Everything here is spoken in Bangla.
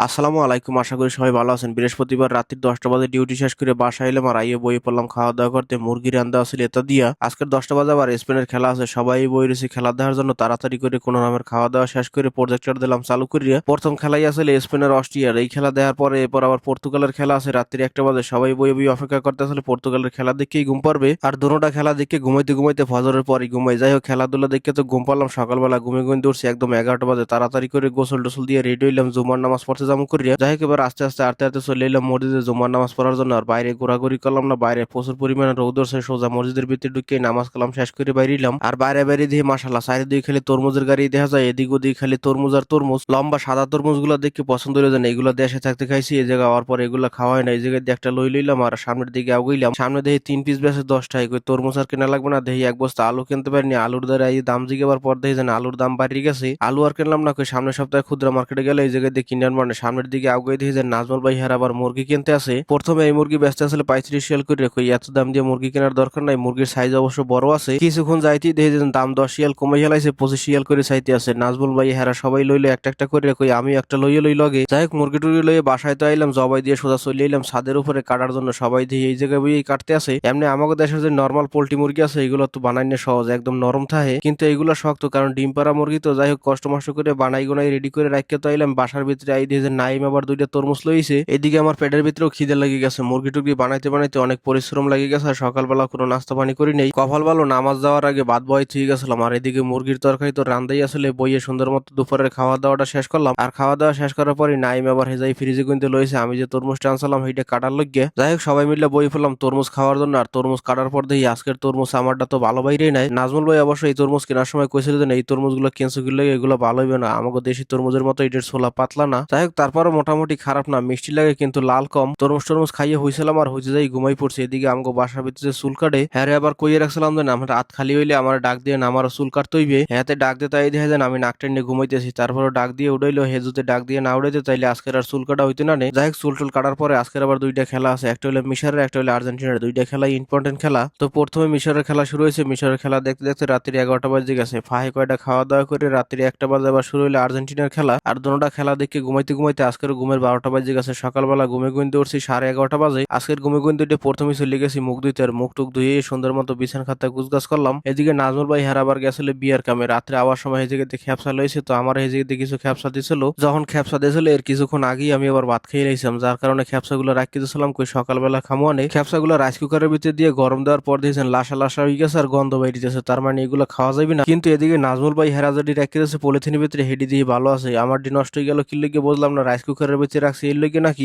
আসসালামু আলাইকুম। আশা করি সবাই ভালো আছেন। বৃহস্পতিবার রাত্রি 10টা বাজে ডিউটি শেষ করে বাসায় এলাম আর আইয়ে বই পড়লাম খাওয়া দাওয়া করতে। মুরগি রান্দা আছিল এটা দিয়া। আজকের 10টা বাজে আবার স্পেনের খেলা আছে, সবাই বই রয়েছে খেলা দেখার জন্য। তাড়াতাড়ি করে কোনো নামের খাওয়া দাওয়া শেষ করে প্রজেক্টর দিলাম চালু করিয়া। প্রথম খেলাই আসলে স্পেনের অস্ট্রিয়ার। এই খেলা দেওয়ার পরে এরপর আবার পর্তুগালের খেলা আছে রাত্রি 1টা বাজে। সবাই বই বই অপেক্ষা করতে আসলে পর্তুগালের খেলা দেখেই ঘুম পারবে, আর দোনোটা খেলা দেখে ঘুমাইতে ঘুমাইতে ফজরের পরই ঘুমাই। যাই হোক, খেলাধুলা দেখে তো ঘুম পারলাম। সকালবেলা ঘুমে ঘুম দৌড়ছি একদম 11টা বাজে। তাড়াতাড়ি করে গোসল টোসল দিয়ে রেডি হইলাম জুমার নামাজ পড়তে যাবো করিয়া। যাই হোক, এবার আস্তে আস্তে আস্তে আস্তে চলে এলাম মসজিদে জুমার নামাজ পড়ার জন্য। আর বাইরে ঘোরাঘুরি করলাম না, বাইরে প্রচুর পরিমাণে রোদ উঠছে। সোজা মসজিদের ভিতরে ঢুকে নামাজ কালাম শেষ করে বাইরে এলাম। আর বাইরে বাইরে দিয়ে মাশাল্লাহ চারিদিকে খালি তরমুজের গাড়ি দেখা যায়, এদিক ওদিক খালি তরমুজ আর তরমুজ। লম্বা সাদা তরমুজ গুলা দেখে পছন্দ হয়ে যায়। এগুলো দেশে থাকতে খাইছি, এই জায়গা হওয়ার পর এগুলো খাওয়া হয় না। এই জায়গায় দিয়ে একটা লই লইলাম আর সামনের দিকে আগুইলাম। সামনে দেখি 3 পিস বেছে 10 টাকা। কই তরমুজ আর কেনা লাগবে না, দেখি এক বস্তা আলু কিনতে পারিনি। আলুর দ্বারা এই দাম জিগাবার পর দেখি যেন আলুর দাম বাড়িয়ে গেছে। আলু আর কিনলাম না। কই সামনের সপ্তাহে খুচরা মার্কেটে গেলে এই জায়গায় দিয়ে কিনে আনবো না। সামনের দিকে আগুয়ে দেখি যে নাজমুল ভাই হের আবার মুরগি কিনতে আছে। প্রথমে এই মুরগি বেচতে আসলে 35 রিয়াল করে। কই এত দাম দিয়ে মুরগি কেনার দরকার নাই, মুরগির সাইজ অবশ্য বড় আছে। কিছুক্ষণ যাইতেই দেখি যে দাম 10 রিয়াল কমে হেলাইছে, 25 রিয়াল করে চাইতে আছে। নাজমুল ভাই হেরা সবাই লইলো একটা একটা করে। কই আমি একটা লইয়ে লই লগে। যাই হোক, মুরগি টুরগি লইয়ে বাসায় তো আইলাম, জবাই দিয়ে সোজা চলে এলাম ছাদের উপরে কাটার জন্য। সবাই দিয়ে এই জায়গায় বই কাটতে আছে। এমনি আমাদের দেশের যে নর্মাল পোল্ট্রি মুরগি আছে এগুলো তো বানাইনে সহজ, একদম নরম থাকে, কিন্তু এগুলো শক্ত কারণ ডিম পাড়া মুরগি তো। যাই হোক, কষ্ট মষ্ট করে বানাই গোনাই রেডি করে রাখতে তো আইলাম। বাসার ভিতরে আই দিয়ে যে নাইম আবার 2টা তরমুজ লইছে। এদিকে আমার পেটের ভিতরেও খিদে লেগে গেছে। মুরগি টুরগি বানাইতে বানাইতে অনেক পরিশ্রম লেগে গেছে। আর সকালবেলা কোনো নাস্তা পানি করি নেই। কপাল ভালো নামাজ যাওয়ার আগে ভাত বয় ঠিক গেছিলাম। আর এদিকে মুরগির তরকারি তো রান্দাই আসলে বইয়ে সুন্দর মতো দুপুরের খাওয়া দাওয়াটা শেষ করলাম। আর খাওয়া দাওয়া শেষ করার পরই নাইম আবার হেজাই ফ্রিজে কিনতে লইছে আমি যে তরমুজটা আনছিলাম সেইটা কাটার লইগে। যাই হোক, সবাই মিলে বই ফেললাম তরমুজ খাওয়ার জন্য। আর তরমুজ কাটার পর দেখি আজকের তরমুজ আমারটা তো ভালো বাইরেই নাই। নাজমুল ভাই অবশ্য এই তরমুজ কেনার সময় কইছিল যে এই তরমুজগুলো কিনছো কিনলে এগুলো ভালো হইবে না, আমাকে দেশি তরমুজের মতো এটার ছোলা পাতলা না। যাই হোক, তারপরও মোটামুটি খারাপ না, মিষ্টি লাগে কিন্তু লাল কম। তরমুজ টরমুজ খাইয়ে হয়েছিলাম আর হইতে যাই ঘুমাই পড়ছে। এদিকে আমাকে বাসার ভিতরে চুল কাটে। হ্যাঁ রে, আবার কইয়ে রাখছিলাম যে আমার রাত খালি হইলে আমার ডাক দিয়ে আমারও চুল কাটতে হইবে। হ্যাঁতে ডাক দিয়ে তাই দেখা যায় আমি নাক টেনে ঘুমাইতেছি। তারপরে ডাক দিয়ে উড়াইলো, হে যদি ডাক দিয়ে না উড়াইতে তাইলে আজকের আর চুল কাটা হইতে না নে। যাই হোক, চুল টুল কাটার পরে আজকের আবার 2টা খেলা আছে, একটা হলো মিশরের একটা হলো আর্জেন্টিনার। 2টা খেলাই ইম্পর্টেন্ট খেলা। তো প্রথমে মিশরের খেলা শুরু হয়েছে। মিশরের খেলা দেখতে দেখতে রাত্রি 11টা বাজে গেছে। ফাহে কয়টা খাওয়া দাওয়া করে রাত্রি 1টা বাজে আবার শুরু হলো আর্জেন্টিনার খেলা। আর দোনোটা খেলা দেখে ঘুমাইতে ঘুমাইতে আজকের ঘুমের 12টা বাজে গেছে। সকালবেলা ঘুমে গুনতে উঠছি 11:30 বাজে। আজকের ঘুমে গুনতে উঠে প্রথমে চলে গেছি মুখ ধুইতে। আর মুখ টুক ধুয়ে সুন্দর মতো বিছান খাতা গুছগাছ করলাম। এদিকে নাজমুল ভাই হেরাবার গেছিল বিয়ার কামে। রাত্রে আবার সময় এই জায়গাতে খ্যাপসা লইছে, তো আমার এই জায়গাতে কিছু খ্যাপসা দিছিল। যখন খ্যাপসা দিয়েছিল এর কিছুক্ষণ আগেই আমি আবার ভাত খেয়ে লাইছিলাম, যার কারণে খ্যাপসা গুলো রাখতে দিয়েছিলাম। কই সকালবেলা খামো অনেক। খ্যাপসা গুলো রাইস কুকারের ভিতরে দিয়ে গরম দেওয়ার পর দিয়েছেন লাসা লাসা হয়ে গেছে আর গন্ধ বাইরিতেছে, তার মানে এগুলো খাওয়া যাবে না। কিন্তু এদিকে নাজমুল ভাই হেরা যদি রেখে দিয়েছে পলিথিনের ভিতরে, হেডি দিয়ে ভালো আছে। আমার ডি নষ্ট হয়ে গেল কি লেগে বুঝলাম না, রাইস কুকারের ভিতরে রাখছি এর লেগে নাকি।